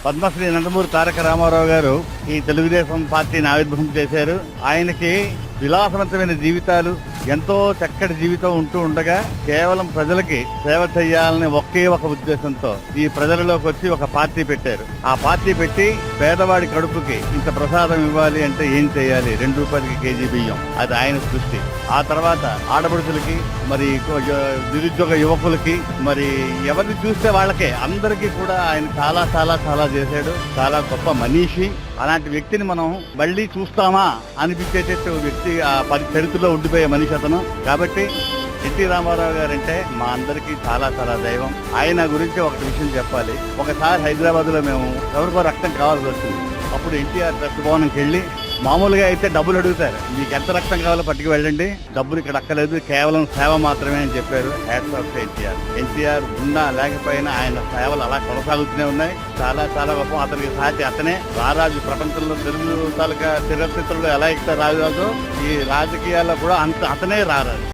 పద్మశ్రీ నందమూరి తారక రామారావు గారు ఈ తెలుగుదేశం పార్టీని ఆవిర్భావం చేశారు. ఆయనకి విలాసవంతమైన జీవితాలు, ఎంతో చక్కటి జీవితం ఉంటూ ఉండగా కేవలం ప్రజలకి సేవ చేయాలని ఒకే ఒక ఉద్దేశంతో ఈ ప్రజలలోకి వచ్చి ఒక పార్టీ పెట్టారు. ఆ పార్టీ పెట్టి పేదవాడి కడుపుకి ఇంత ప్రసాదం ఇవ్వాలి అంటే ఏం చేయాలి, 2 రూపాయలకి కేజీ బియ్యం, అది ఆయన సృష్టి. ఆ తర్వాత ఆడపడుచులకి, మరి నిరుద్యోగ యువకులకి, మరి ఎవరిని చూస్తే వాళ్ళకే అందరికీ కూడా ఆయన చాలా చాలా చాలా చేశాడు. చాలా గొప్ప మనీషి. అలాంటి వ్యక్తిని మనం మళ్ళీ చూస్తామా అనిపించేటట్టు వ్యక్తి ఆ చరిత్రలో ఉండిపోయే మనిషి అతను. కాబట్టి ఎన్టీ రామారావు గారంటే మా అందరికీ చాలా చాలా దైవం. ఆయన గురించి ఒక విషయం చెప్పాలి. ఒకసారి హైదరాబాద్ లో మేము ఎవరికో రక్తం కావాల్సి వచ్చింది. అప్పుడు ఎన్టీఆర్ రక్త భవనంకి వెళ్ళి, మామూలుగా అయితే డబ్బులు అడుగుతారు, మీకు ఎంత రక్తం కావాలో పట్టుకు వెళ్ళండి, డబ్బులు ఇక్కడ అక్కలేదు, కేవలం సేవ మాత్రమే అని చెప్పారు. హ్యాట్స్ ఆఫ్ ఎన్టీఆర్ ఉన్నా లేకపోయినా ఆయన సేవలు అలా కొనసాగుతూనే ఉన్నాయి. చాలా చాలా గొప్ప. అతనికి సాటి అతనే రారాజు. ప్రపంచంలో తెలుగు తాలూకా చరిత్రలో ఎలా అయితే రాజు ఈ రాజకీయాల్లో కూడా అతనే రారాజు.